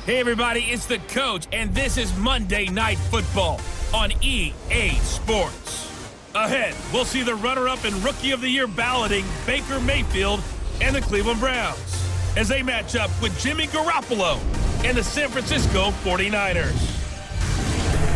Hey everybody, it's the coach, and this is Monday Night Football on EA Sports. Ahead, we'll see the runner-up and Rookie of the Year balloting Baker Mayfield and the Cleveland Browns as they match up with Jimmy Garoppolo and the San Francisco 49ers.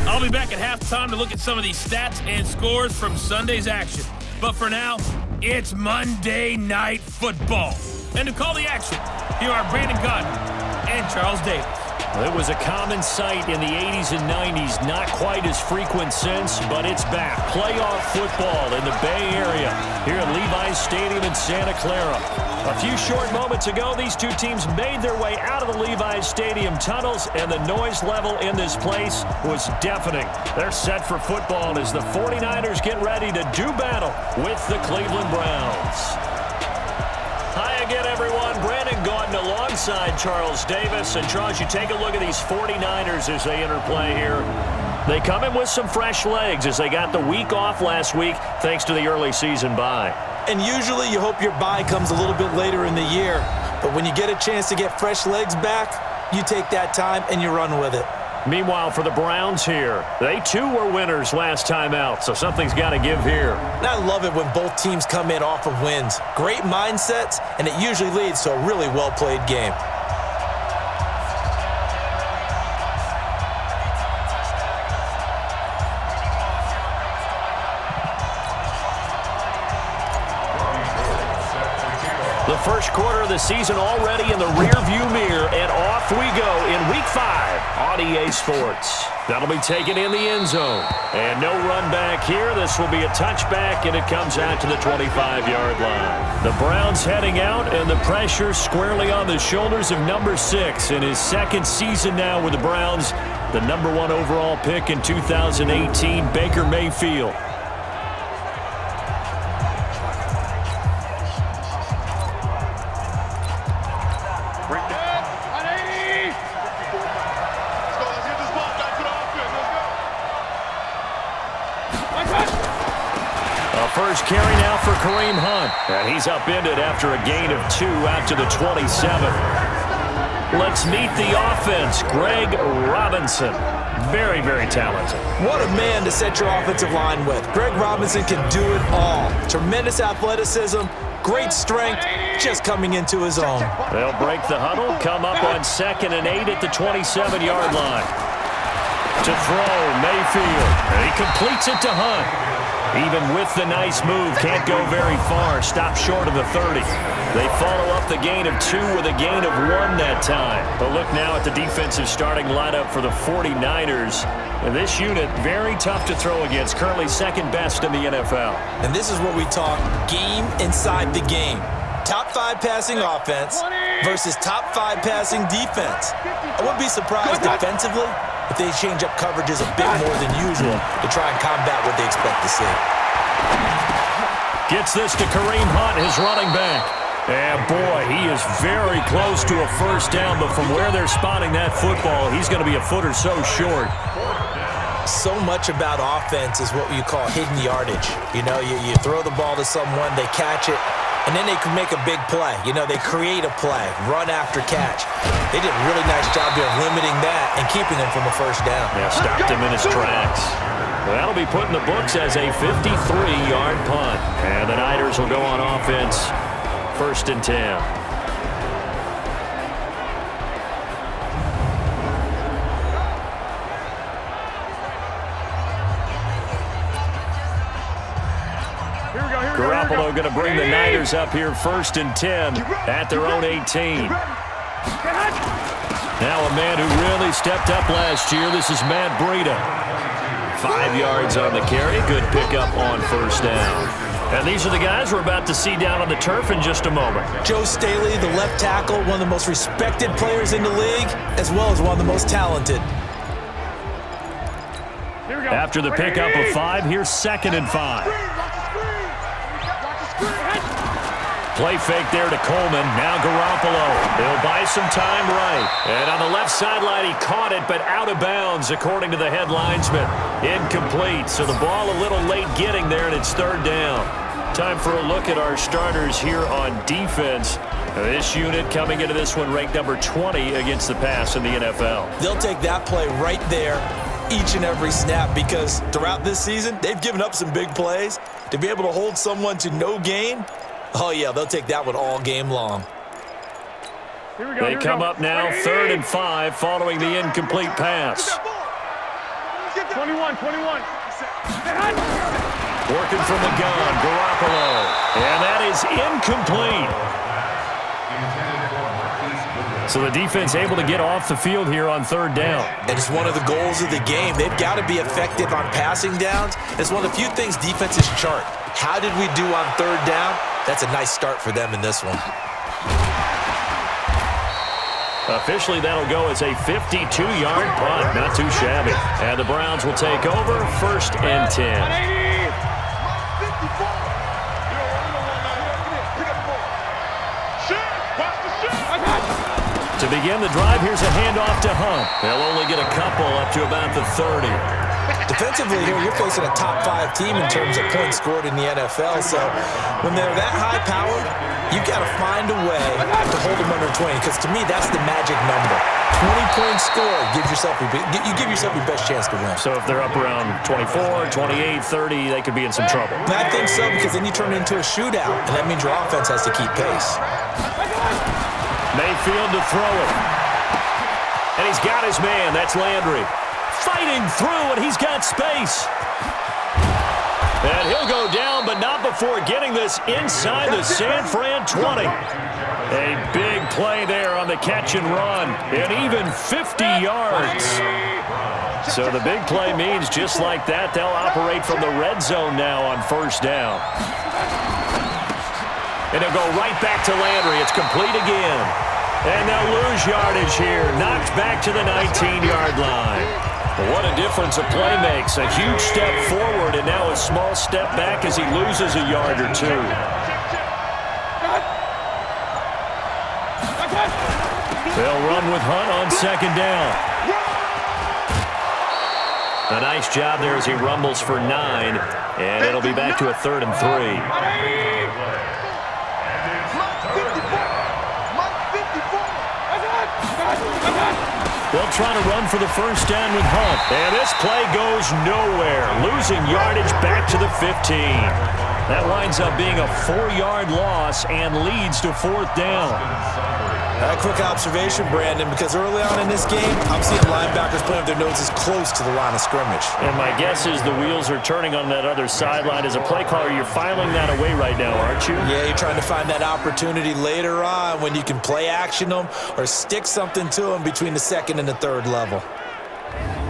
I'll be back at halftime to look at some of these stats and scores from Sunday's action. But for now, it's Monday Night Football. And to call the action, here are Brandon Cotton and Charles Davis. Well, it was a common sight in the 80s and 90s, not quite as frequent since, but it's back. Playoff football in the Bay Area here at Levi's Stadium in Santa Clara. A few short moments ago, these two teams made their way out of the Levi's Stadium tunnels, and the noise level in this place was deafening. They're set for football as the 49ers get ready to do battle with the Cleveland Browns. Hi again, everyone. Brandon Gordon alongside Charles Davis. And Charles, you take a look at these 49ers as they interplay here. They come in with some fresh legs as they got the week off last week thanks to the early season bye. And usually you hope your bye comes a little bit later in the year. But when you get a chance to get fresh legs back, you take that time and you run with it. Meanwhile, for the Browns here, they too were winners last time out, so something's got to give here. And I love it when both teams come in off of wins. Great mindsets, and it usually leads to a really well-played game. The first quarter of the season already in the rearview mirror, and off we go in Week 5 on EA Sports. That'll be taken in the end zone. And no run back here. This will be a touchback, and it comes out to the 25-yard line. The Browns heading out, and the pressure squarely on the shoulders of number 6 in his second season now with the Browns. The number 1 overall pick in 2018, Baker Mayfield. First carry now for Kareem Hunt. And he's upended after a gain of 2 out to the 27. Let's meet the offense. Greg Robinson. Very, very talented. What a man to set your offensive line with. Greg Robinson can do it all. Tremendous athleticism, great strength, just coming into his own. They'll break the huddle, come up on 2nd and 8 at the 27-yard line. To throw, Mayfield. And he completes it to Hunt. Even with the nice move, can't go very far. Stop short of the 30. They follow up the gain of 2 with a gain of 1 that time. But look now at the defensive starting lineup for the 49ers. And this unit, very tough to throw against. Currently second best in the NFL. And this is what we talk game inside the game. Top 5 passing offense versus top 5 passing defense. I wouldn't be surprised defensively if they change up coverages a bit more than usual to try and combat what they expect to see. Gets this to Kareem Hunt, his running back. And boy, he is very close to a first down, but from where they're spotting that football, he's going to be a foot or so short. So much about offense is what you call hidden yardage. You know, you throw the ball to someone, they catch it, and then they can make a big play. You know, they create a play, run after catch. They did a really nice job here of limiting that and keeping him from a first down. Yeah, stopped him in his tracks. Well, that'll be put in the books as a 53-yard punt. And the Niners will go on offense, 1st and 10. Garoppolo going to bring the Niners up here 1st and 10 at their own 18. Now a man who really stepped up last year. This is Matt Breida. 5 yards on the carry. Good pickup on first down. And these are the guys we're about to see down on the turf in just a moment. Joe Staley, the left tackle, one of the most respected players in the league, as well as one of the most talented. After the pickup of 5, here's 2nd and 5. Play fake there to Coleman. Now Garoppolo. He'll buy some time right. And on the left sideline, he caught it, but out of bounds, according to the head linesman. Incomplete. So the ball a little late getting there, and it's 3rd down. Time for a look at our starters here on defense. This unit coming into this one ranked number 20 against the pass in the NFL. They'll take that play right there each and every snap because throughout this season, they've given up some big plays. To be able to hold someone to no gain, oh, yeah, they'll take that one all game long. They come up now, 3rd and 5, following the incomplete pass. 21. Working from the gun, Garoppolo. And that is incomplete. So the defense able to get off the field here on 3rd down. And it's one of the goals of the game. They've got to be effective on passing downs. It's one of the few things defenses chart. How did we do on 3rd down? That's a nice start for them in this one. Officially, that'll go as a 52-yard punt. Not too shabby. And the Browns will take over 1st and 10. To begin the drive, here's a handoff to Hunt. They'll only get a couple up to about the 30. Defensively here, you're facing a top 5 team in terms of points scored in the NFL. So when they're that high-powered, you've got to find a way to hold them under 20. Because to me, that's the magic number. 20 points scored gives yourself you give yourself your best chance to win. So if they're up around 24, 28, 30, they could be in some trouble. And I think so because then you turn it into a shootout, and that means your offense has to keep pace. Mayfield to throw it. And he's got his man. That's Landry. Fighting through, and he's got space. And he'll go down, but not before getting this inside the San Fran 20. A big play there on the catch and run, and even 50 yards. So the big play means just like that, they'll operate from the red zone now on 1st down. And they'll go right back to Landry. It's complete again. And they'll lose yardage here. Knocked back to the 19-yard line. What a difference a play makes. A huge step forward and now a small step back as he loses a yard or two. They'll run with Hunt on 2nd down. A nice job there as he rumbles for 9. And it'll be back to a 3rd and 3. They'll try to run for the 1st down with Hunt. And this play goes nowhere. Losing yardage back to the 15. That winds up being a 4-yard loss and leads to 4th down. A quick observation, Brandon, because early on in this game, I'm seeing linebackers playing with their noses close to the line of scrimmage. And my guess is the wheels are turning on that other sideline. As a play caller, you're filing that away right now, aren't you? Yeah, you're trying to find that opportunity later on when you can play action them or stick something to them between the 2nd and the 3rd level.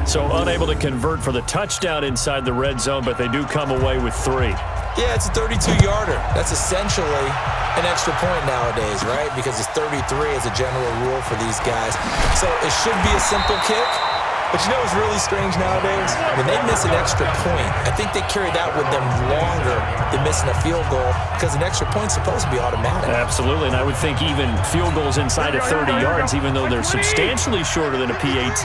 So unable to convert for the touchdown inside the red zone, but they do come away with 3. Yeah, it's a 32-yarder. That's essentially an extra point nowadays, right? Because it's 33 as a general rule for these guys. So it should be a simple kick. But you know what's really strange nowadays? When they miss an extra point, I think they carry that with them longer than missing a field goal because an extra point's supposed to be automatic. Absolutely, and I would think even field goals inside of 30 yards, even though they're substantially shorter than a PAT,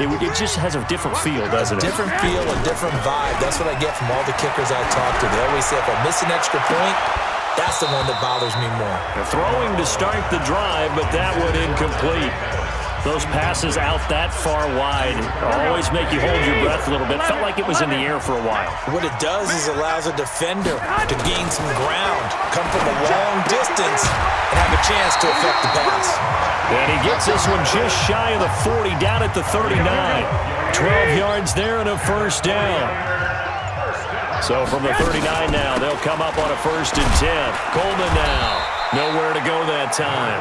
it just has a different feel, doesn't it? Different feel, a different vibe. That's what I get from all the kickers I talk to. They always say if I miss an extra point, that's the one that bothers me more. They're throwing to start the drive, but that one incomplete. Those passes out that far wide always make you hold your breath a little bit. Felt like it was in the air for a while. What it does is allows a defender to gain some ground, come from a long distance, and have a chance to affect the pass. And he gets this one just shy of the 40, down at the 39. 12 yards there and a 1st down. So from the 39 now, they'll come up on a 1st and 10. Coleman now. Nowhere to go that time.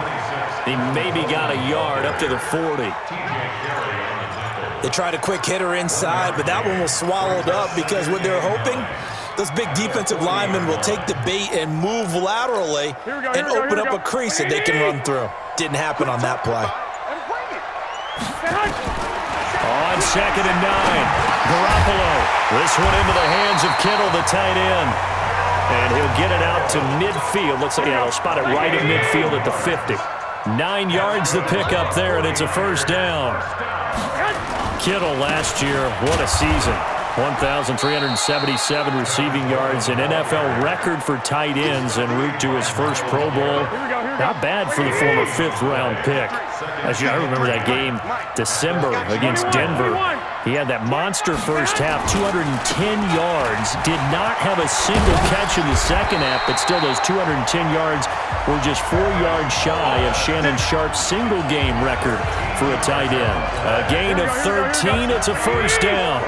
He maybe got a yard up to the 40. They tried a quick hitter inside, but that one was swallowed up because what they're hoping, those big defensive linemen will take the bait and move laterally and open up a crease that they can run through. Didn't happen on that play. On 2nd and 9, Garoppolo. This one into the hands of Kittle, the tight end. And he'll get it out to midfield. Looks like he'll spot it right in midfield at the 50. 9 yards to pick up there, and it's a 1st down. Kittle last year, what a season. 1,377 receiving yards, an NFL record for tight ends en route to his first Pro Bowl. Not bad for the former fifth-round pick. Actually, I remember that game, December, against Denver. He had that monster first half, 210 yards, did not have a single catch in the second half, but still those 210 yards were just 4 yards shy of Shannon Sharp's single-game record for a tight end. A gain of 13, it's a first down.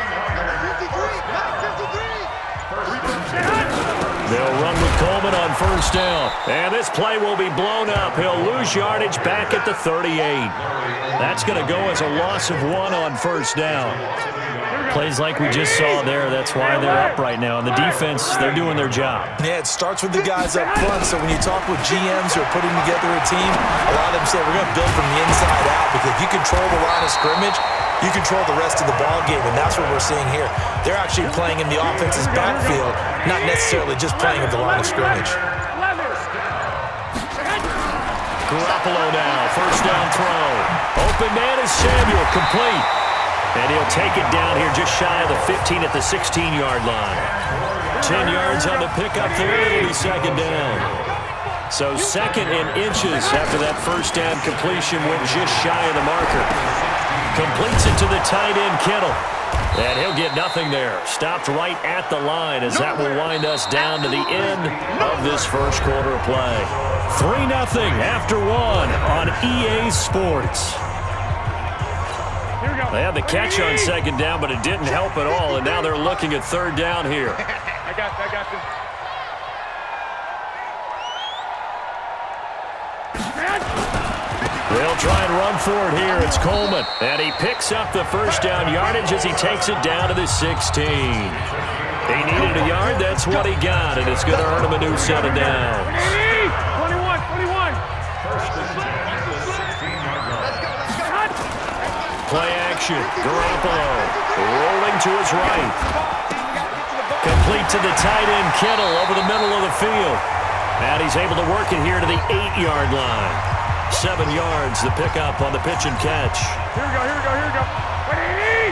They'll run with Coleman on first down. And this play will be blown up. He'll lose yardage back at the 38. That's going to go as a loss of 1 on first down. Plays like we just saw there. That's why they're up right now. And the defense, they're doing their job. Yeah, it starts with the guys up front. So when you talk with GMs who are putting together a team, a lot of them say we're going to build from the inside out, because if you control the line of scrimmage, you control the rest of the ball game, and that's what we're seeing here. They're actually playing in the offense's backfield, not necessarily just playing at the line of scrimmage. Garoppolo now, first down throw. Open man is Samuel, complete. And he'll take it down here just shy of the 15 at the 16-yard line. 10 yards on the pickup there, it'll be second down. So second in inches after that first down completion, went just shy of the marker. Completes it to the tight end, Kittle. And he'll get nothing there. Stopped right at the line, as that will wind us down to the end of this first quarter of play. 3-0 after 1 on EA Sports. They had the catch on second down, but it didn't help at all, and now they're looking at third down here. I got you. They'll try and run for it here. It's Coleman. And he picks up the first down yardage as he takes it down to the 16. He needed a yard. That's what he got. And it's going to earn him a new set of downs. 21. Play action. Garoppolo rolling to his right. Complete to the tight end, Kittle, over the middle of the field. And he's able to work it here to the 8-yard line. 7 yards, the pickup on the pitch and catch. Here we go. Ready?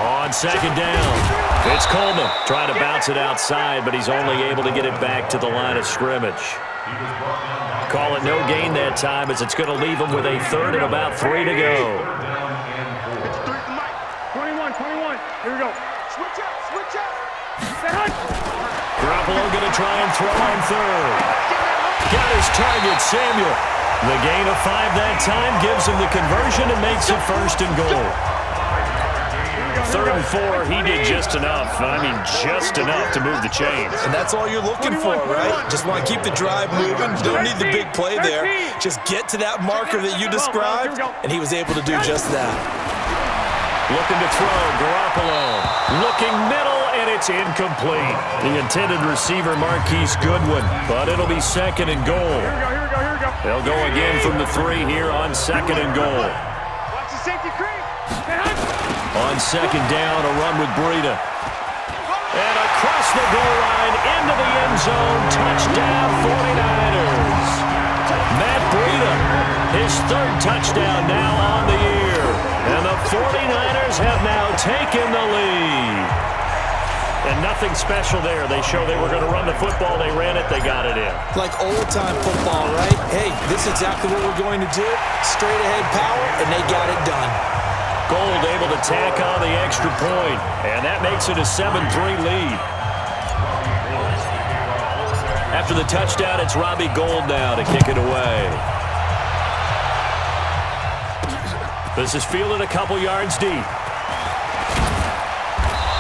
On second down, it's Coleman trying to bounce it outside, but he's only able to get it back to the line of scrimmage. Call it no gain that time, as it's going to leave him with a third and about 3 to go. 21. Here we go. Switch up. Garoppolo going to try and throw on third. Got his target, Samuel. The gain of 5 that time gives him the conversion and makes it first and goal. 3rd and 4, he did just enough. I mean, just enough to move the chains. And that's all you're looking for, right? Just want to keep the drive moving. Don't need the big play there. Just get to that marker that you described, and he was able to do just that. Looking to throw, Garoppolo. Looking middle, and it's incomplete. The intended receiver, Marquise Goodwin, but it'll be second and goal. Here we go. They'll go again from the 3 here on second and goal. Watch the safety creep. On second down, a run with Breida. And across the goal line, into the end zone, touchdown 49ers. Matt Breida, his 3rd touchdown now on the year. And the 49ers have now taken the lead. And nothing special there. They show they were going to run the football. They ran it. They got it in. Like old-time football, right? Hey, this is exactly what we're going to do. Straight-ahead power, and they got it done. Gold able to tack on the extra point, and that makes it a 7-3 lead. After the touchdown, it's Robbie Gould now to kick it away. This is fielded a couple yards deep.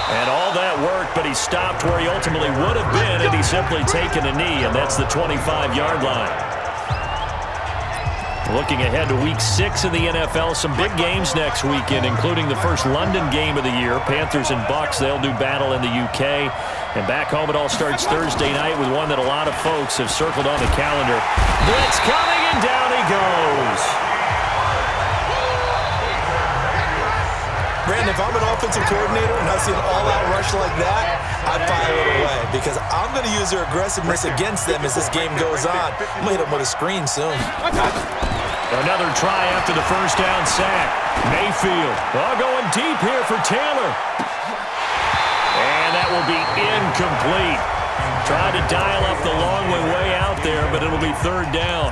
And all that work, but he stopped where he ultimately would have been had he simply taken a knee, and that's the 25-yard line. Looking ahead to Week 6 in the NFL, some big games next weekend, including the first London game of the year. Panthers and Bucks, they'll do battle in the UK. And back home, it all starts Thursday night with one that a lot of folks have circled on the calendar. Blitz coming, and down he goes. Brandon, if I'm an offensive coordinator and I see an all-out rush like that, I fire it away, because I'm going to use their aggressiveness against them as this game goes on. I'm going to hit them with a screen soon. Another try after the first down sack. Mayfield going deep here for Taylor. And that will be incomplete. Tried to dial up the long way out there, but it'll be third down.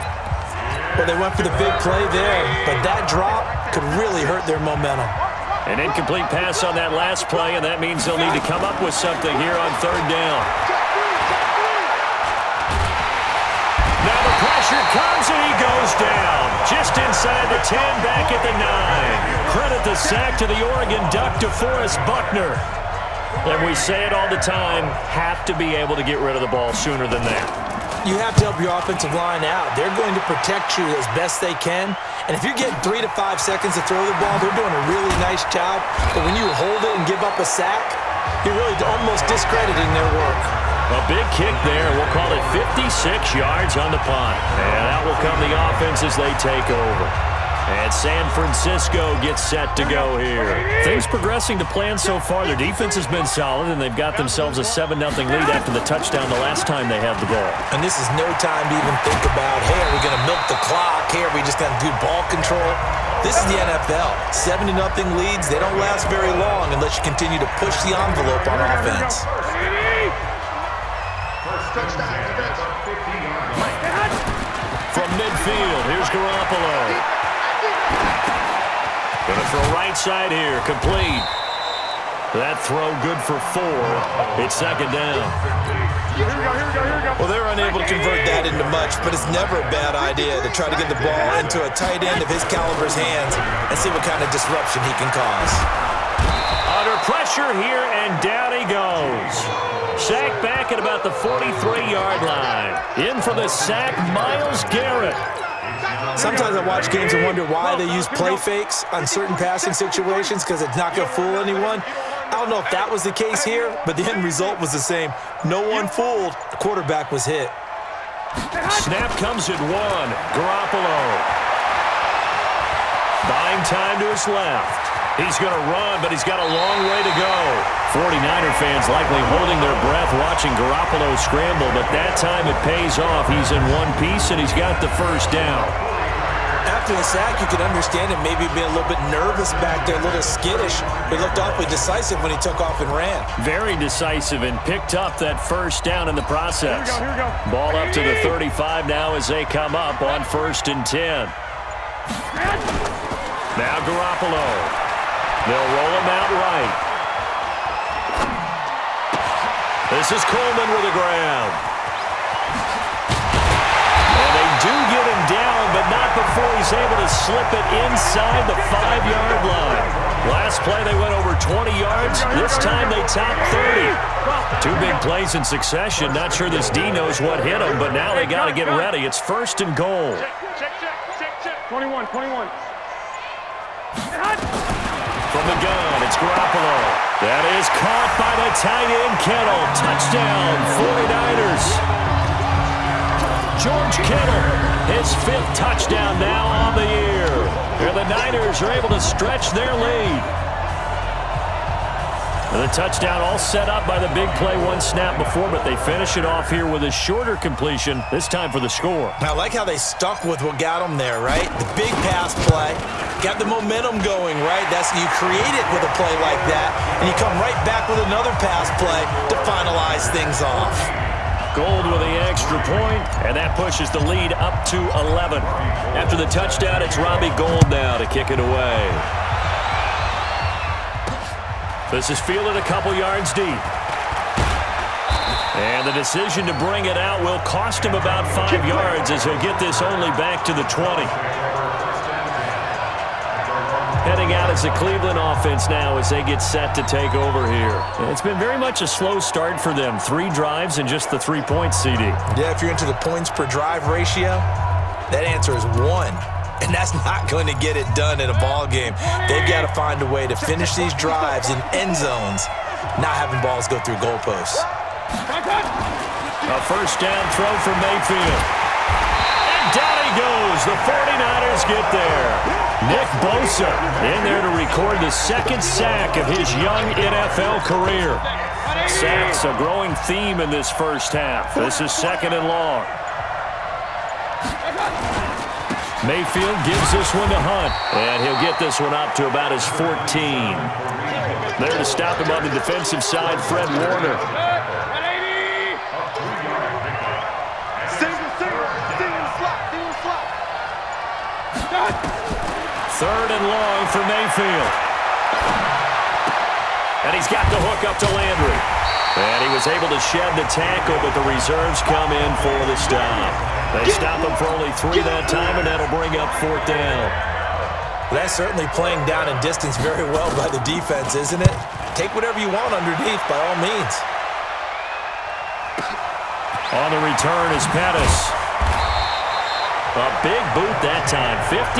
Well, they went for the big play there, but that drop could really hurt their momentum. An incomplete pass on that last play, and that means they'll need to come up with something here on third down. Now the pressure comes, and he goes down. Just inside the 10, back at the 9. Credit the sack to the Oregon Duck, DeForest Buckner. And we say it all the time, have to be able to get rid of the ball sooner than that. You have to help your offensive line out. They're going to protect you as best they can. And if you're getting 3 to 5 seconds to throw the ball, they're doing a really nice job. But when you hold it and give up a sack, you're really almost discrediting their work. A big kick there. We'll call it 56 yards on the punt. And out will come the offense as they take over. And San Francisco gets set to go here. Things progressing to plan so far. Their defense has been solid, and they've got themselves a 7-0 lead after the touchdown the last time they had the ball. And this is no time to even think about, hey, are we going to milk the clock? Hey, are we just going to do ball control? This is the NFL. 7-0 leads, they don't last very long unless you continue to push the envelope on offense. From midfield, here's Garoppolo. Going to throw right side here, complete. That throw good for 4. It's second down. Here we go. Well, they're unable to convert that into much, but it's never a bad idea to try to get the ball into a tight end of his caliber's hands and see what kind of disruption he can cause. Under pressure here, and down he goes. Sack back at about the 43-yard line. In for the sack, Myles Garrett. Sometimes I watch games and wonder why they use play fakes on certain passing situations because it's not going to fool anyone. I don't know if that was the case here, but the end result was the same. No one fooled. The quarterback was hit. Snap comes at 1. Garoppolo. Buying time to his left. He's going to run, but he's got a long way to go. 49er fans likely holding their breath watching Garoppolo scramble, but that time it pays off. He's in one piece, and he's got the first down. After the sack, you could understand him maybe being a little bit nervous back there, a little skittish. He looked awfully decisive when he took off and ran. Very decisive and picked up that first down in the process. Here we go. Ball up to the 35 now as they come up on 1st and 10. Now Garoppolo. They'll roll him out right. This is Coleman with a grab. And they do get him down, but not before he's able to slip it inside the 5-yard line. Last play they went over 20 yards. This time they top 30. 2 big plays in succession. Not sure this D knows what hit him, but now they got to get ready. It's 1st and goal. Check. 21. From the gun, it's Garoppolo. That is caught by the tight end, Kittle. Touchdown, 49ers. George Kittle, his 5th touchdown now on the year. And the Niners are able to stretch their lead. And the touchdown all set up by the big play 1 snap before, but they finish it off here with a shorter completion, this time for the score. I like how they stuck with what got them there, right? The big pass play. Got the momentum going, right? That's you create it with a play like that, and you come right back with another pass play to finalize things off. Gold with the extra point, and that pushes the lead up to 11. After the touchdown, it's Robbie Gould now to kick it away. This is fielded a couple yards deep. And the decision to bring it out will cost him about 5 yards as he'll get this only back to the 20. Heading out as the Cleveland offense now as they get set to take over here. And it's been very much a slow start for them. 3 drives and just the 3 points, CD. Yeah, if you're into the points per drive ratio, that answer is 1. And that's not going to get it done in a ball game. They've got to find a way to finish these drives in end zones, not having balls go through goalposts. A first down throw for Mayfield. And down he goes. The 49ers get there. Nick Bosa in there to record the 2nd sack of his young NFL career. Sacks a growing theme in this first half. This is 2nd and long. Mayfield gives this one to Hunt, and he'll get this one up to about his 14. There to stop him on the defensive side, Fred Warner. Third and long for Mayfield. And he's got the hook up to Landry. And he was able to shed the tackle, but the reserves come in for the stop. They stop him for only 3 that time, and that'll bring up 4th down. That's certainly playing down and distance very well by the defense, isn't it? Take whatever you want underneath, by all means. On the return is Pettis. A big boot that time. 57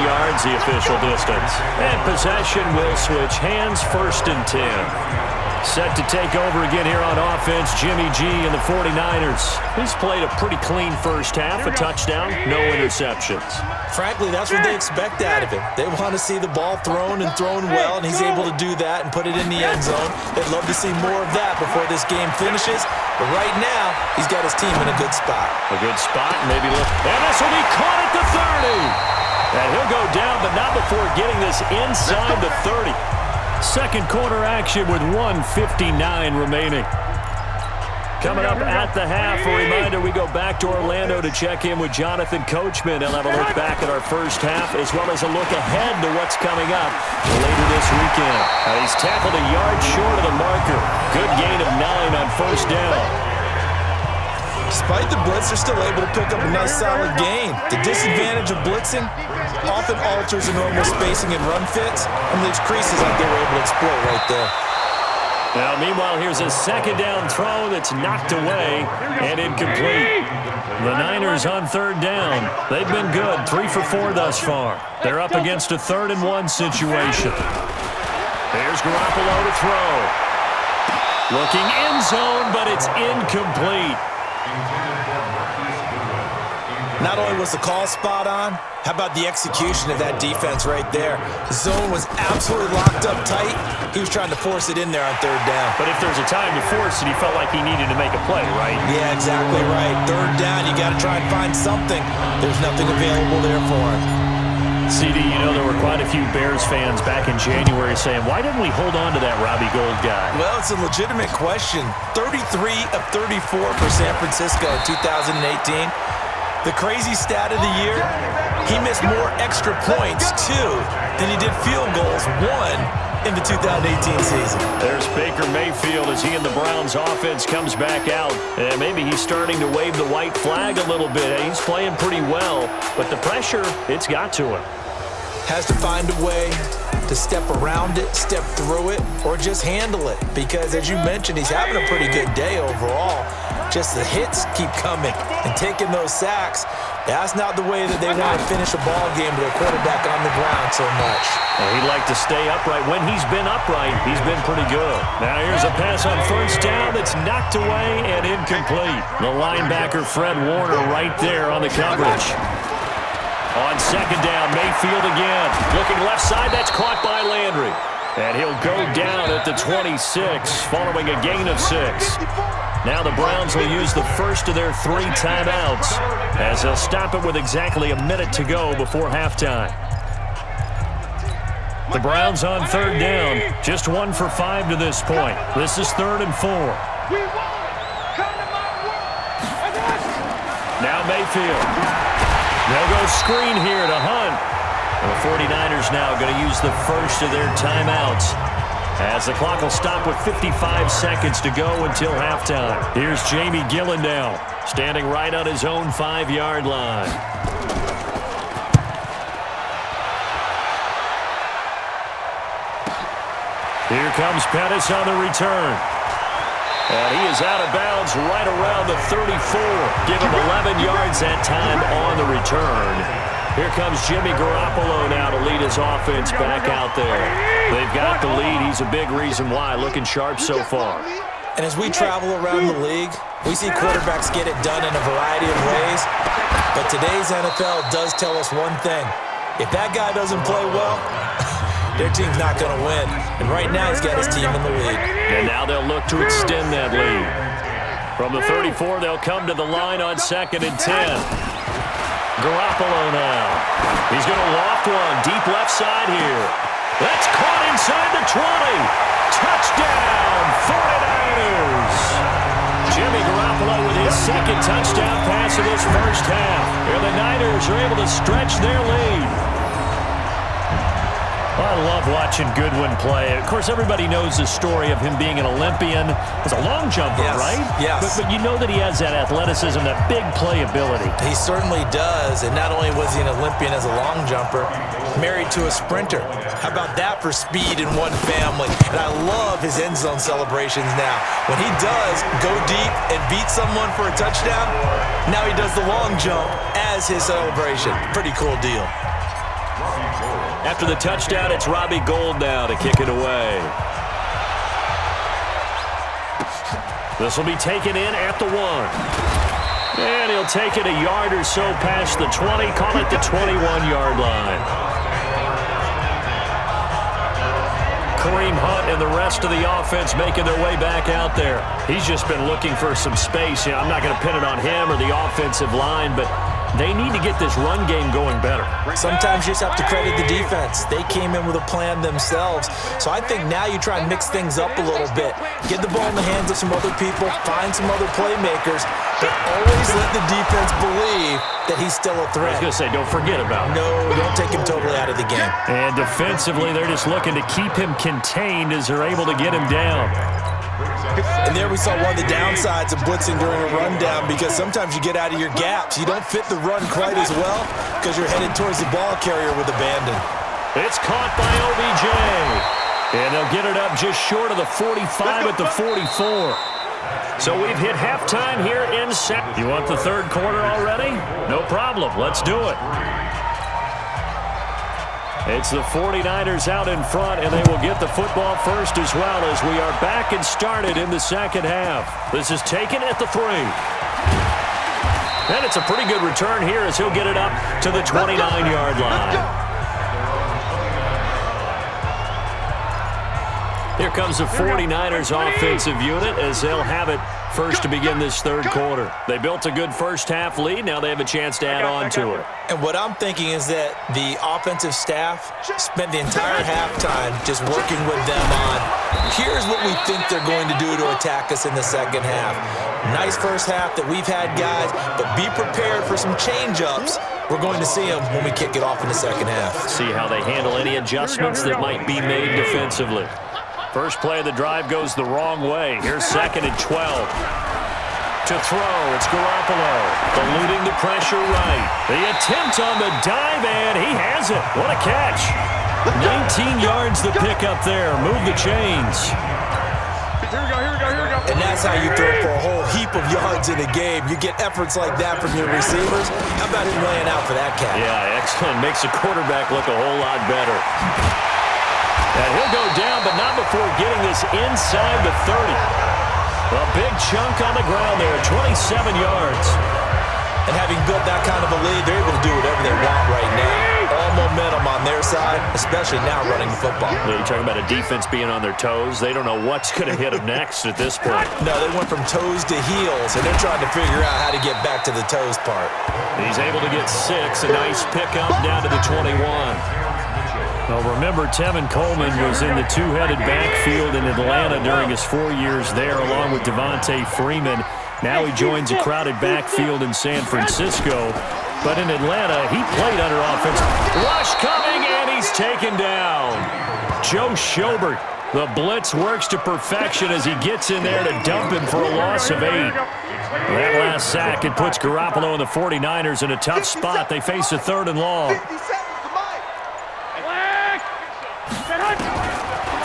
yards the official distance. And possession will switch hands, 1st and 10. Set to take over again here on offense, Jimmy G and the 49ers. He's played a pretty clean first half, a touchdown, no interceptions. Frankly, that's what they expect out of him. They want to see the ball thrown and thrown well, and he's able to do that and put it in the end zone. They'd love to see more of that before this game finishes. But right now, he's got his team in a good spot. A good spot, maybe look. And this will be caught at the 30. And he'll go down, but not before getting this inside the 30. Second quarter action with 1:59 remaining. Coming up at the half, a reminder we go back to Orlando to check in with Jonathan Coachman. He'll have a look back at our first half as well as a look ahead to what's coming up later this weekend. He's tackled a yard short of the marker. Good gain of 9 on 1st down. Despite the blitz, they're still able to pick up a nice solid gain. The disadvantage of blitzing often alters the normal spacing and run fits and leaves creases like they were able to exploit right there. Now, meanwhile, here's a 2nd down throw that's knocked away and incomplete. The Niners on 3rd down. They've been good, 3 for 4 thus far. They're up against a 3rd and 1 situation. Here's Garoppolo to throw. Looking end zone, but it's incomplete. Not only was the call spot on, how about the execution of that defense right there? The zone was absolutely locked up tight. He was trying to force it in there on 3rd down. But if there's a time to force it, he felt like he needed to make a play, right? Yeah, exactly right. 3rd down, you got to try and find something. There's nothing available there for him. CD, you know there were quite a few Bears fans back in January saying, why didn't we hold on to that Robbie Gould guy? Well, it's a legitimate question. 33 of 34 for San Francisco in 2018. The crazy stat of the year, he missed more extra points, 2, than he did field goals, 1, in the 2018 season. There's Baker Mayfield as he and the Browns offense comes back out. And maybe he's starting to wave the white flag a little bit. He's playing pretty well, but the pressure, it's got to him. Has to find a way to step around it, step through it, or just handle it. Because as you mentioned, he's having a pretty good day overall. Just the hits keep coming and taking those sacks. That's not the way that they want to finish a ball game with their quarterback on the ground so much. Well, he'd like to stay upright. When he's been upright, he's been pretty good. Now here's a pass on 1st down that's knocked away and incomplete. The linebacker Fred Warner right there on the coverage. On 2nd down, Mayfield again. Looking left side, that's caught by Landry. And he'll go down at the 26 following a gain of 6. Now the Browns will use the first of their 3 timeouts as they'll stop it with exactly a minute to go before halftime. The Browns on 3rd down, just 1 for 5 to this point. This is 3rd and 4. Now Mayfield. They'll go screen here to Hunt. And the 49ers now going to use the first of their timeouts as the clock will stop with 55 seconds to go until halftime. Here's Jamie Gillen now, standing right on his own 5-yard line. Here comes Pettis on the return. And he is out of bounds right around the 34. Give him 11 yards that time on the return. Here comes Jimmy Garoppolo now to lead his offense back out there. They've got the lead. He's a big reason why. Looking sharp so far. And as we travel around the league, we see quarterbacks get it done in a variety of ways. But today's NFL does tell us one thing. If that guy doesn't play well, their team's not going to win. And right now, he's got his team in the lead. And now they'll look to extend that lead. From the 34, they'll come to the line on 2nd and 10. Garoppolo now. He's going to loft one deep left side here. That's caught inside the 20. Touchdown, 49ers. Jimmy Garoppolo with his second touchdown pass of this first half. Here the Niners are able to stretch their lead. I love watching Goodwin play. Of course, everybody knows the story of him being an Olympian as a long jumper, right? Yes. But you know that he has that athleticism, that big playability. He certainly does. And not only was he an Olympian as a long jumper, married to a sprinter. How about that for speed in one family? And I love his end zone celebrations now. When he does go deep and beat someone for a touchdown, now he does the long jump as his celebration. Pretty cool deal. After the touchdown, it's Robbie Gould now to kick it away. This will be taken in at the 1. And he'll take it a yard or so past the 20, call it the 21-yard line. Kareem Hunt and the rest of the offense making their way back out there. He's just been looking for some space. I'm not going to pin it on him or the offensive line, but they need to get this run game going better. Sometimes you just have to credit the defense. They came in with a plan themselves. So I think now you try and mix things up a little bit. Get the ball in the hands of some other people, find some other playmakers, but always let the defense believe that he's still a threat. I was going to say, don't forget about him. No, don't take him totally out of the game. And defensively, they're just looking to keep him contained as they're able to get him down. And there we saw one of the downsides of blitzing during a rundown, because sometimes you get out of your gaps. You don't fit the run quite as well because you're headed towards the ball carrier with abandon. It's caught by OBJ. And they'll get it up just short of the 45 at the 44. So we've hit halftime here in second. You want the third quarter already? No problem. Let's do it. It's the 49ers out in front, and they will get the football first as well as we are back and started in the second half. This is taken at the 3. And it's a pretty good return here as he'll get it up to the 29-yard line. Here comes the 49ers offensive unit as they'll have it first to begin this third quarter. They built a good first half lead. Now they have a chance to add on to it. And what I'm thinking is that the offensive staff spent the entire halftime just working with them on, here's what we think they're going to do to attack us in the second half. Nice first half that we've had, guys, but be prepared for some change-ups. We're going to see them when we kick it off in the second half. See how they handle any adjustments that might be made defensively. First play of the drive goes the wrong way. Here's 2nd and 12. To throw, it's Garoppolo. Eluding the pressure right. The attempt on the dive, and he has it. What a catch. 19 yards the pick up there. Move the chains. Here we go. And that's how you throw for a whole heap of yards in a game. You get efforts like that from your receivers. How about him laying out for that catch? Yeah, excellent. Makes the quarterback look a whole lot better. And he'll go down, but not before getting this inside the 30. A big chunk on the ground there, 27 yards. And having built that kind of a lead, they're able to do whatever they want right now. All momentum on their side, especially now running the football. Yeah, you're talking about a defense being on their toes. They don't know what's going to hit them next at this point. No, they went from toes to heels, and they're trying to figure out how to get back to the toes part. He's able to get 6. A nice pickup down to the 21. Well, remember, Tevin Coleman was in the two-headed backfield in Atlanta during his 4 years there, along with Devontae Freeman. Now he joins a crowded backfield in San Francisco. But in Atlanta, he played under offense. Rush coming, and he's taken down. Joe Schobert. The blitz works to perfection as he gets in there to dump him for a loss of 8. That last sack, it puts Garoppolo and the 49ers in a tough spot. They face a 3rd and long.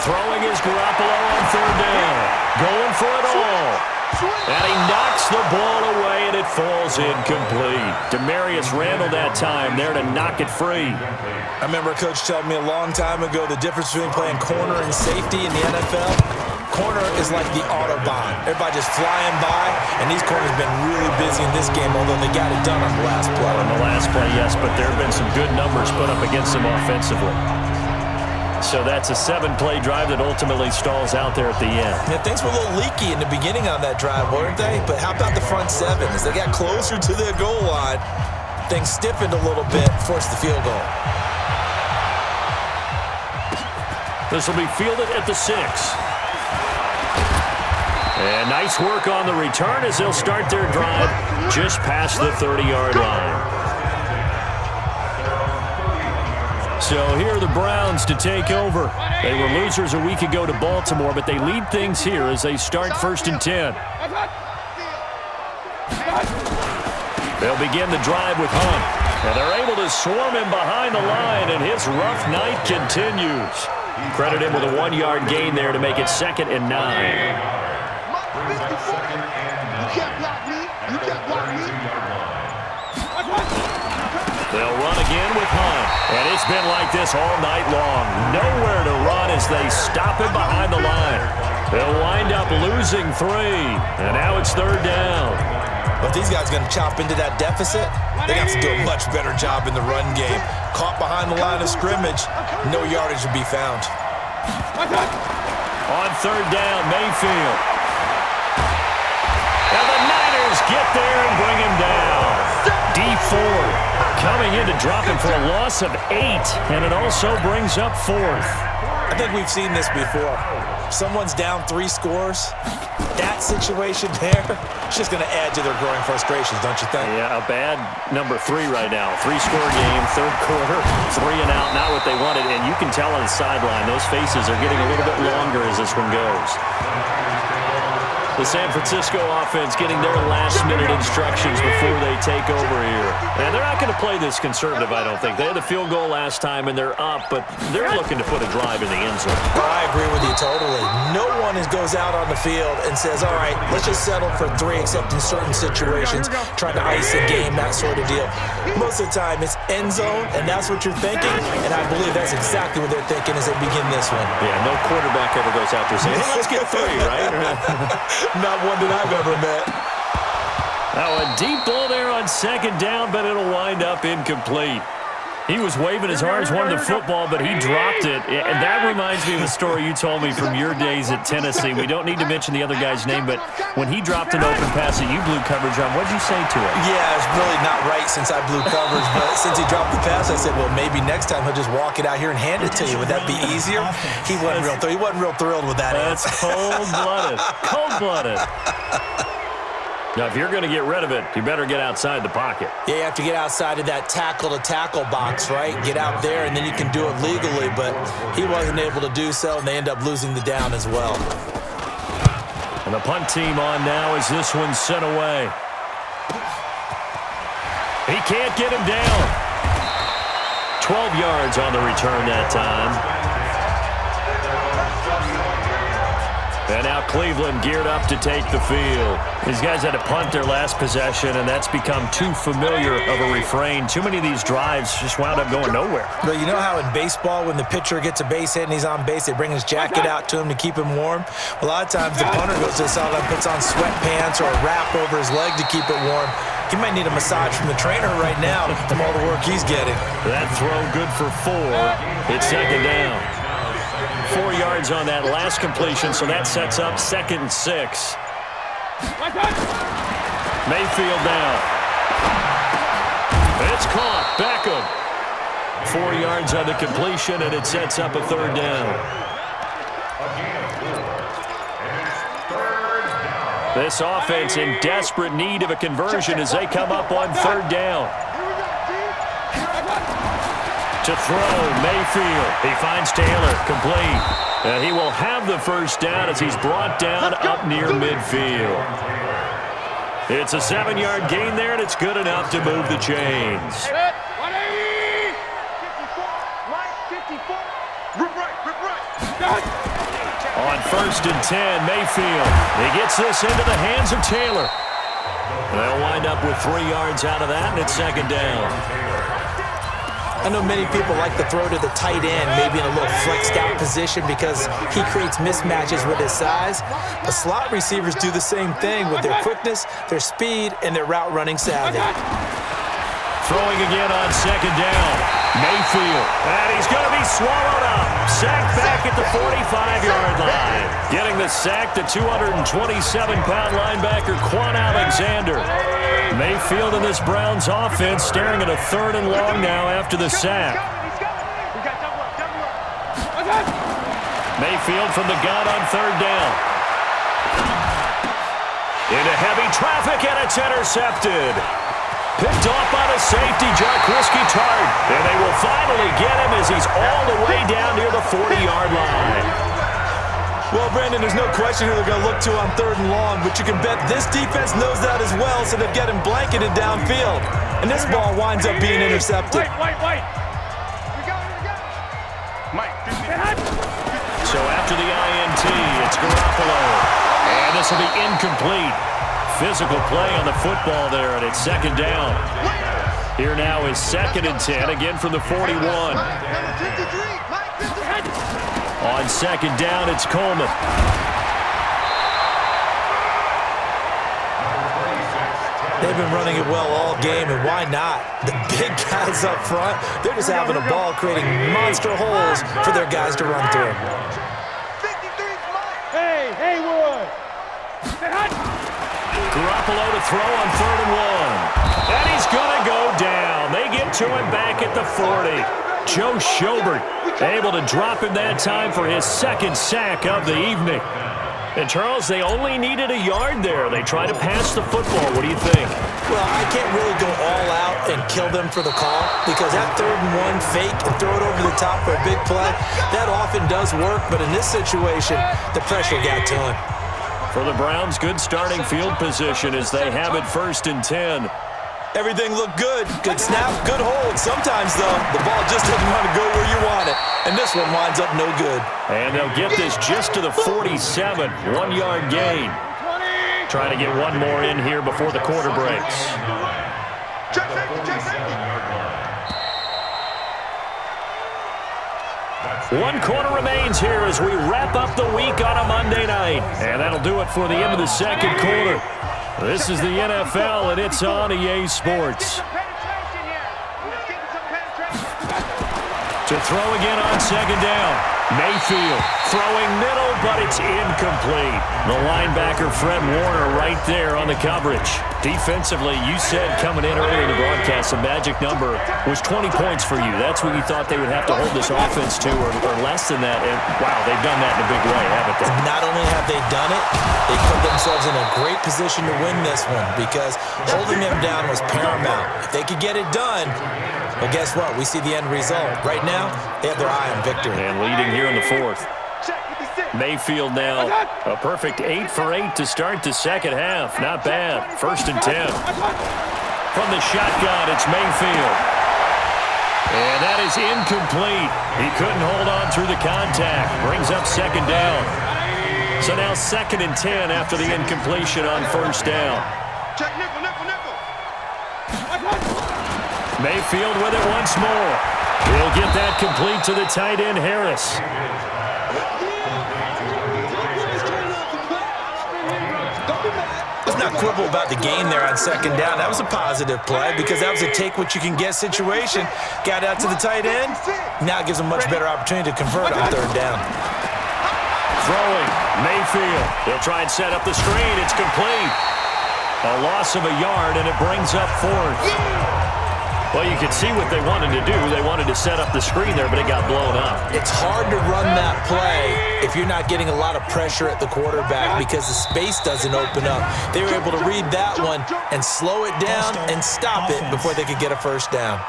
Throwing is Garoppolo on 3rd down. Going for it all. And he knocks the ball away, and it falls incomplete. Demarius Randall that time there to knock it free. I remember a coach telling me a long time ago the difference between playing corner and safety in the NFL. Corner is like the Autobahn. Everybody just flying by, and these corners have been really busy in this game, although they got it done on the last play. On the last play, yes, but there have been some good numbers put up against them offensively. So that's a 7-play drive that ultimately stalls out there at the end. Yeah, things were a little leaky in the beginning on that drive, weren't they? But how about the front 7? As they got closer to the goal line, Things stiffened a little bit, forced the field goal. This will be fielded at the 6. And nice work on the return as they'll start their drive just past the 30-yard line. So here are the Browns to take over. They were losers a week ago to Baltimore, but they lead things here as they start 1st and 10. They'll begin the drive with Hunt. And they're able to swarm him behind the line, and his rough night continues. Credit him with a 1-yard gain there to make it 2nd and 9. They'll run again with Hunt. And it's been like this all night long. Nowhere to run as they stop him behind the line. They'll wind up losing 3. And now it's 3rd down. But these guys are going to chop into that deficit. They have to do a much better job in the run game. Caught behind the line of scrimmage, no yardage will be found. On 3rd down, Mayfield. And the Niners get there and bring him down. D Ford coming in to drop him for a loss of 8, and it also brings up 4th. I think we've seen this before. Someone's down 3 scores. That situation there, it's just going to add to their growing frustrations, don't you think? Yeah, a bad number 3 right now. 3-score game, 3rd quarter, 3 and out, not what they wanted. And you can tell on the sideline, those faces are getting a little bit longer as this one goes. The San Francisco offense getting their last-minute instructions before they take over here. And they're not going to play this conservative, I don't think. They had the field goal last time, and they're up, but they're looking to put a drive in the end zone. Oh, I agree with you totally. No one goes out on the field and says, all right, let's just settle for 3, except in certain situations, trying to ice a game, that sort of deal. Most of the time, it's end zone, and that's what you're thinking, and I believe that's exactly what they're thinking as they begin this one. Yeah, no quarterback ever goes out there saying, hey, let's get 3, right? Not one that I've ever met. Now a deep ball there on 2nd down, but it'll wind up incomplete. He was waving his arms, wanted the football, but he dropped it. And that reminds me of a story you told me from your days at Tennessee. We don't need to mention the other guy's name, but when he dropped an open pass that you blew coverage on, what'd you say to him? Yeah, it's really not right since I blew coverage, but since he dropped the pass, I said, well, maybe next time he'll just walk it out here and hand it to you. Would that be easier? He wasn't real thrilled with that. That's cold-blooded. Cold-blooded. Now, if you're going to get rid of it, you better get outside the pocket. Yeah, you have to get outside of that tackle-to-tackle box, right? Get out there, and then you can do it legally, but he wasn't able to do so, and they end up losing the down as well. And the punt team on now as this one's sent away. He can't get him down. 12 yards on the return that time. And now Cleveland geared up to take the field. These guys had to punt their last possession, and that's become too familiar of a refrain. Too many of these drives just wound up going nowhere. But you know how in baseball, when the pitcher gets a base hit and he's on base, they bring his jacket out to him to keep him warm? A lot of times the punter goes to the sideline, puts on sweatpants or a wrap over his leg to keep it warm. He might need a massage from the trainer right now from all the work he's getting. That throw good for 4. It's 2nd down. 4 yards on that last completion, so that sets up 2nd and 6. Mayfield down. It's caught. Beckham. 4 yards on the completion, and it sets up a 3rd down. This offense in desperate need of a conversion as they come up on 3rd down. To throw, Mayfield. He finds Taylor, complete. And he will have the first down as he's brought down up near midfield. It's a 7-yard gain there, and it's good enough to move the chains. On 1st and 10, Mayfield. He gets this into the hands of Taylor. They'll wind up with 3 yards out of that, and it's 2nd down. I know many people like to throw to the tight end, maybe in a little flexed out position because he creates mismatches with his size. But slot receivers do the same thing with their quickness, their speed, and their route running savvy. Throwing again on 2nd down. Mayfield. And he's going to be swallowed up. Sacked back at the 45-yard line. Getting the sack, the 227-pound linebacker, Quan Alexander. Mayfield and this Browns offense staring at a 3rd and long now after the sack. Mayfield from the gun on 3rd down. Into heavy traffic, and it's intercepted. Picked off by the safety, Jarquiski Tart. And they will finally get him as he's all the way down near the 40-yard line. Well, Brandon, there's no question who they're going to look to on 3rd and long, but you can bet this defense knows that as well, so they've got him blanketed downfield. And this ball winds up being intercepted. Wait. Mike. So after the INT, it's Garoppolo. And this will be incomplete. Physical play on the football there, and it's 2nd down. Here now is 2nd and 10, again from the 41. On 2nd down, it's Coleman. They've been running it well all game, and why not? The big guys up front, they're just having a ball, creating monster holes for their guys to run through. Hey, Wood. Garoppolo to throw on 3rd and 1. And he's going to go down. They get to him back at the 40. Joe Schobert able to drop him that time for his 2nd sack of the evening. And, Charles, they only needed a yard there. They tried to pass the football. What do you think? Well, I can't really go all out and kill them for the call because that 3rd and 1 fake and throw it over the top for a big play, that often does work. But in this situation, the pressure got to him. For the Browns, good starting field position as they have it 1st and 10. Everything looked good. Good snap, good hold. Sometimes, though, the ball just doesn't want to go where you want it. And this one winds up no good. And they'll get this just to the 47. 1-yard gain. Trying to get one more in here before the quarter breaks. One quarter remains here as we wrap up the week on a Monday night. And that'll do it for the end of the 2nd quarter. This is the NFL, and it's on EA Sports. To throw again on 2nd down. Mayfield throwing middle, but it's incomplete. The linebacker, Fred Warner, right there on the coverage. Defensively, you said coming in earlier in the broadcast, the magic number was 20 points for you. That's what you thought they would have to hold this offense to, or less than that. And, wow, they've done that in a big way, haven't they? Not only have they done it, they put themselves in a great position to win this one because holding them down was paramount. If they could get it done, well, guess what? We see the end result. Right now, they have their eye on victory. And leading here in the 4th. Mayfield now a perfect 8 for 8 to start the 2nd half. Not bad. 1st and 10. From the shotgun, it's Mayfield. And that is incomplete. He couldn't hold on through the contact. Brings up 2nd down. So now 2nd and 10 after the incompletion on 1st down. Mayfield with it once more. He'll get that complete to the tight end, Harris. Let's not quibble about the gain there on 2nd down. That was a positive play because that was a take-what-you-can-get situation. Got out to the tight end. Now it gives them a much better opportunity to convert on 3rd down. Throwing, Mayfield. They'll try and set up the screen. It's complete. A loss of a yard, and it brings up 4th. Well, you can see what they wanted to do. They wanted to set up the screen there, but it got blown up. It's hard to run that play if you're not getting a lot of pressure at the quarterback because the space doesn't open up. They were able to read that one and slow it down and stop it before they could get a 1st down.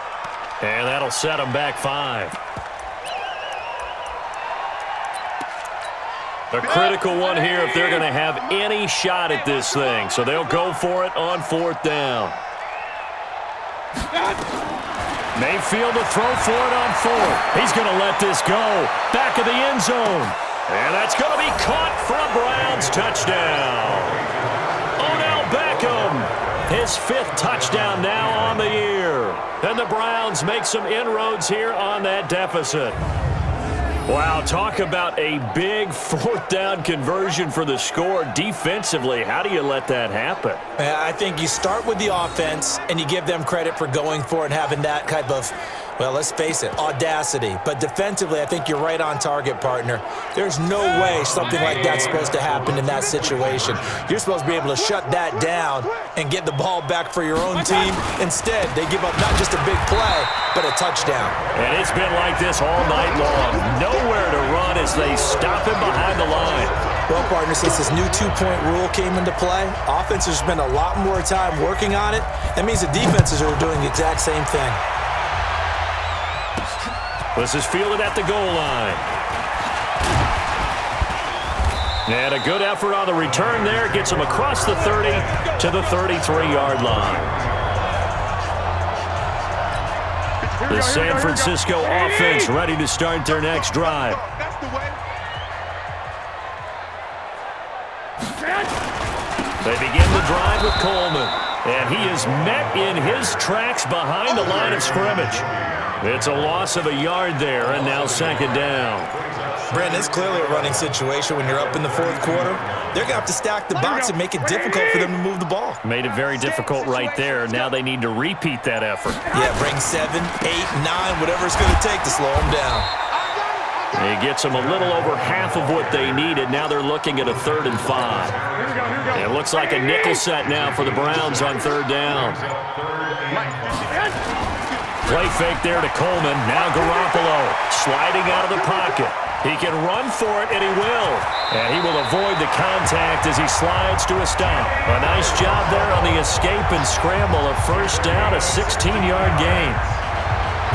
And that'll set them back 5. A critical one here if they're going to have any shot at this thing. So they'll go for it on 4th down. Mayfield to throw for it on 4th. He's going to let this go. Back of the end zone. And that's going to be caught for a Browns touchdown. Odell Beckham, his 5th touchdown now on the year. And the Browns make some inroads here on that deficit. Wow, talk about a big 4th down conversion for the score. Defensively, how do you let that happen? I think you start with the offense, and you give them credit for going for it and having that type of, well, let's face it, audacity. But defensively, I think you're right on target, partner. There's no way something like that's supposed to happen in that situation. You're supposed to be able to shut that down and get the ball back for your own team. Instead, they give up not just a big play, but a touchdown. And it's been like this all night long. Nowhere to run as they stop him behind the line. Well, partner, since this new two-point rule came into play, offenses spend a lot more time working on it. That means the defenses are doing the exact same thing. This is fielded at the goal line. And a good effort on the return there. Gets him across the 30 to the 33-yard line. The San Francisco offense ready to start their next drive. They begin the drive with Coleman. And he is met in his tracks behind the line of scrimmage. It's a loss of a yard there, and now second down. Brandon, it's clearly a running situation when you're up in the fourth quarter. They're going to have to stack the box and make it difficult for them to move the ball. Made it very difficult right there. Now they need to repeat that effort. Yeah, bring 7, 8, 9, whatever it's going to take to slow them down. It gets them a little over half of what they needed. Now they're looking at a 3rd and 5. It looks like a nickel set now for the Browns on 3rd down. Play fake there to Coleman. Now Garoppolo sliding out of the pocket. He can run for it, and he will. And he will avoid the contact as he slides to a stop. A nice job there on the escape and scramble. A first down, a 16-yard gain.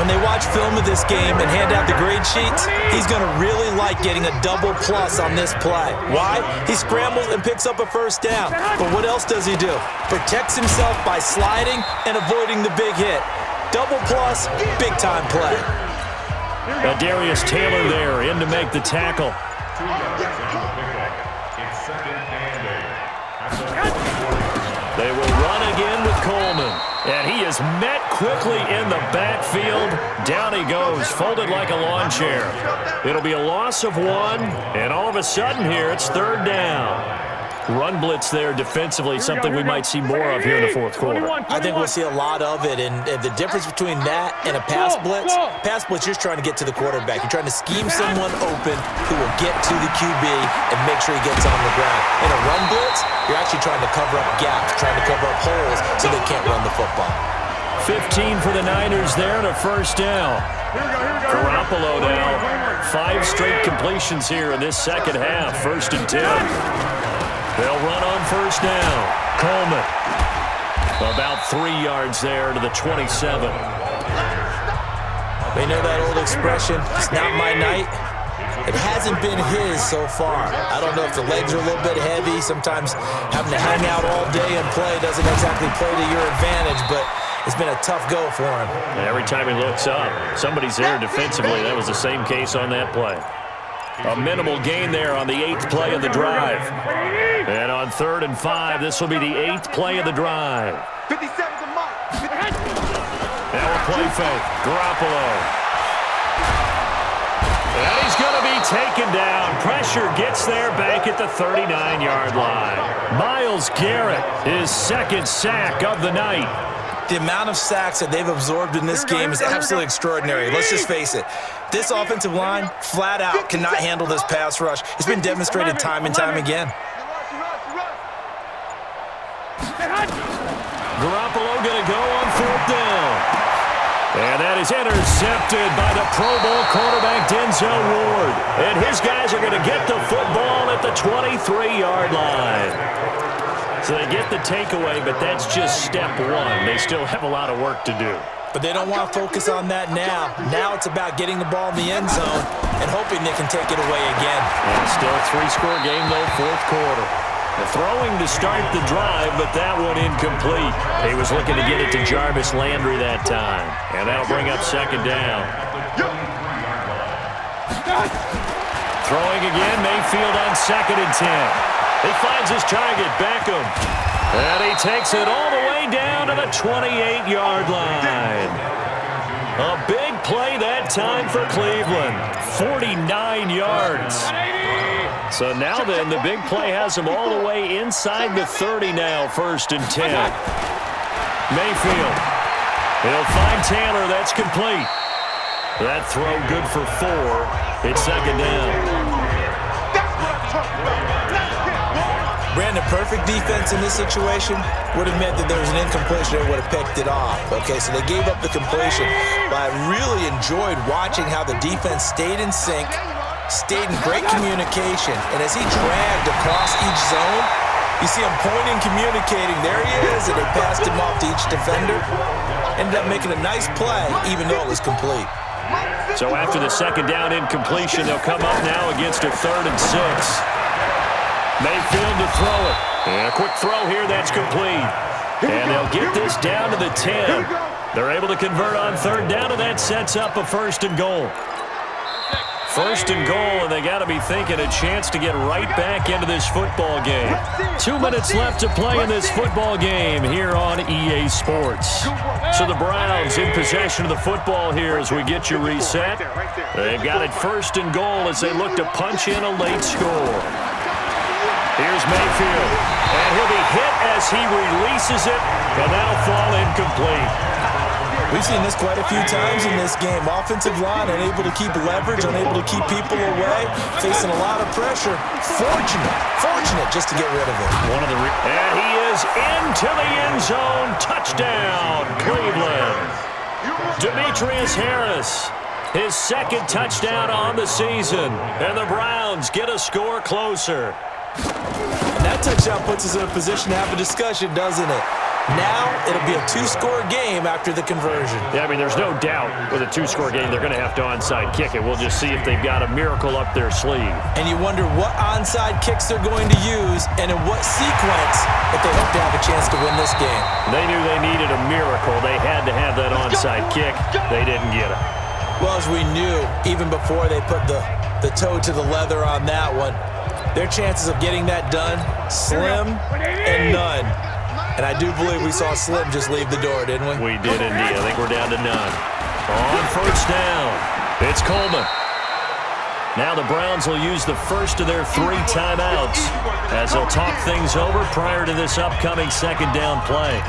When they watch film of this game and hand out the grade sheets, he's going to really like getting a double plus on this play. Why? He scrambles and picks up a first down. But what else does he do? Protects himself by sliding and avoiding the big hit. Double plus, big-time play. Darius Taylor there in to make the tackle. They will run again with Coleman. And he is met quickly in the backfield. Down he goes, folded like a lawn chair. It'll be a loss of 1, and all of a sudden here it's 3rd down. Run blitz there defensively, something we might see more of here in the fourth quarter. I think we'll see a lot of it, and the difference between that and a pass blitz, you're just trying to get to the quarterback. You're trying to scheme someone open who will get to the QB and make sure he gets on the ground. In a run blitz, you're actually trying to cover up gaps, trying to cover up holes so they can't run the football. 15 for the Niners there and a first down. Garoppolo now, 5 straight completions here in this second half, 1st and 10. They'll run on first down. Coleman. About 3 yards there to the 27. They know that old expression, it's not my night. It hasn't been his so far. I don't know if the legs are a little bit heavy. Sometimes having to hang out all day and play doesn't exactly play to your advantage, but it's been a tough go for him. And every time he looks up, somebody's there defensively. That was the same case on that play. A minimal gain there on the 8th play of the drive. And on 3rd and 5, this will be the 8th play of the drive. 57's a mark. Now a play fake. Garoppolo. And he's going to be taken down. Pressure gets there back at the 39-yard line. Myles Garrett, his 2nd sack of the night. The amount of sacks that they've absorbed in this game is absolutely extraordinary. Let's just face it. This offensive line, flat out, cannot handle this pass rush. It's been demonstrated time and time again. Garoppolo going to go on 4th down. And that is intercepted by the Pro Bowl quarterback Denzel Ward. And his guys are going to get the football at the 23-yard line. So they get the takeaway, but that's just step 1. They still have a lot of work to do. But they don't want to focus on that now. Now it's about getting the ball in the end zone and hoping they can take it away again. And still a 3-score game, though, 4th quarter. The throwing to start the drive, but that one incomplete. He was looking to get it to Jarvis Landry that time. And that'll bring up 2nd down. Throwing again, Mayfield on 2nd and 10. He finds his target, Beckham. And he takes it all the way down to the 28-yard line. A big play that time for Cleveland. 49 yards. So now then, the big play has him all the way inside the 30 now, 1st and 10. Mayfield. He'll find Taylor. That's complete. That throw good for 4. It's second down. Brandon, perfect defense in this situation would have meant that there was an incompletion and would have picked it off. Okay, so they gave up the completion. But I really enjoyed watching how the defense stayed in sync, stayed in great communication, and as he dragged across each zone, you see him pointing, communicating. There he is, and they passed him off to each defender. Ended up making a nice play, even though it was complete. So after the second down incompletion, they'll come up now against a 3rd and 6. Mayfield to throw it. And a quick throw here, that's complete. And they'll get this down to the 10. They're able to convert on 3rd down, and that sets up a 1st and goal. 1st and goal, and they got to be thinking a chance to get right back into this football game. 2 minutes left to play in this football game here on EA Sports. So the Browns in possession of the football here as we get you reset. They've got it 1st and goal as they look to punch in a late score. Here's Mayfield, and he'll be hit as he releases it, and that'll fall incomplete. We've seen this quite a few times in this game. Offensive line unable to keep leverage, unable to keep people away, facing a lot of pressure. Fortunate just to get rid of it. And he is into the end zone. Touchdown, Cleveland. Demetrius Harris, his 2nd touchdown on the season, and the Browns get a score closer. And that touchdown puts us in a position to have a discussion, doesn't it? Now it'll be a 2-score game after the conversion. Yeah, I mean, there's no doubt with a 2-score game they're going to have to onside kick it. We'll just see if they've got a miracle up their sleeve. And you wonder what onside kicks they're going to use and in what sequence if they hope to have a chance to win this game. They knew they needed a miracle. They had to have that onside kick. They didn't get it. Well, as we knew, even before they put the toe to the leather on that one, their chances of getting that done, slim and none. And I do believe we saw Slim just leave the door, didn't we? We did indeed. I think we're down to none. On 1st down, it's Coleman. Now the Browns will use the first of their 3 timeouts as they'll talk things over prior to this upcoming 2nd down play.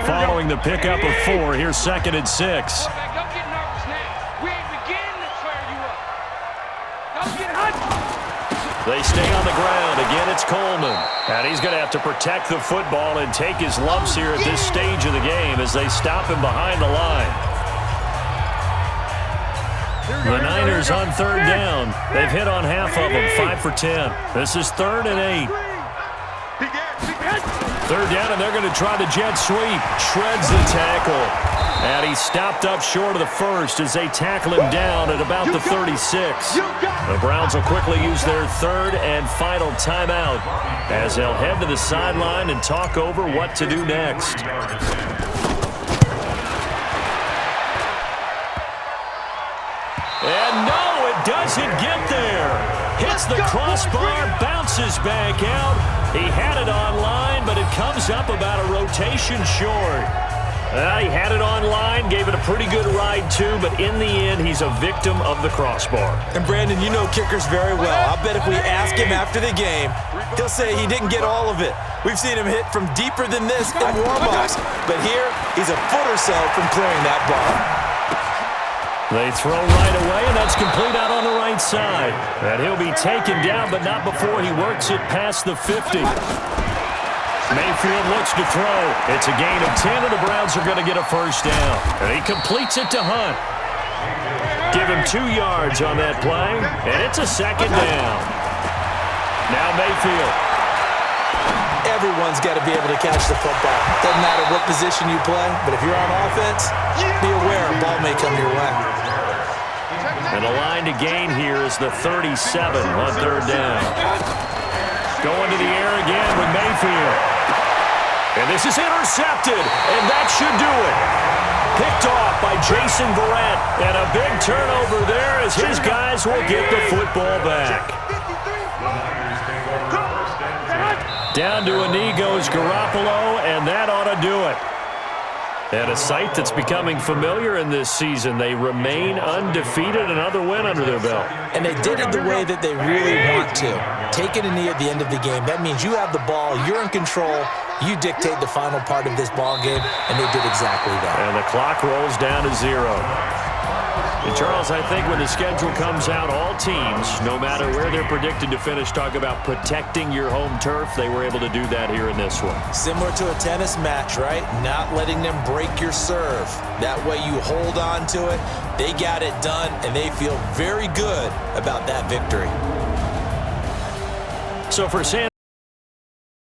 Following the pickup of 4, here's 2nd and 6. They stay on the ground. Again, it's Coleman. And he's going to have to protect the football and take his lumps here at this stage of the game as they stop him behind the line. The Niners on 3rd down. They've hit on half of them, 5 for 10. This is 3rd and 8. 3rd down, and they're going to try the jet sweep. Shreds the tackle. And he's stopped up short of the 1st as they tackle him down at about the 36. The Browns will quickly use their 3rd and final timeout as they'll head to the sideline and talk over what to do next. And no, it doesn't get there. Hits the crossbar, bounces back out. He had it on line, but it comes up about a rotation short. He had it on line, gave it a pretty good ride too, but in the end, he's a victim of the crossbar. And Brandon, you know kickers very well. I'll bet if we ask him after the game, he'll say he didn't get all of it. We've seen him hit from deeper than this in warm-ups, but here, he's a foot or so from clearing that ball. They throw right away, and that's complete out on the right side. And he'll be taken down, but not before he works it past the 50. Mayfield looks to throw. It's a gain of 10, and the Browns are going to get a 1st down. And he completes it to Hunt. Give him 2 yards on that play, and it's a 2nd down. Now Mayfield. Everyone's got to be able to catch the football. Doesn't matter what position you play, but if you're on offense, be aware a ball may come your way. And the line to gain here is the 37 on 3rd down. Going to the air again with Mayfield. And this is intercepted, and that should do it. Picked off by Jason Verrett, and a big turnover there as his guys will get the football back. Down to a knee goes Garoppolo, and that ought to do it. And a sight that's becoming familiar in this season. They remain undefeated, another win under their belt. And they did it the way that they really want to. Taking a knee at the end of the game. That means you have the ball, you're in control, You dictate the final part of this ball game, and they did exactly that. And the clock rolls down to 0. And Charles, I think when the schedule comes out, all teams, no matter where they're predicted to finish, talk about protecting your home turf. They were able to do that here in this one. Similar to a tennis match, right? Not letting them break your serve. That way you hold on to it. They got it done, and they feel very good about that victory. So for San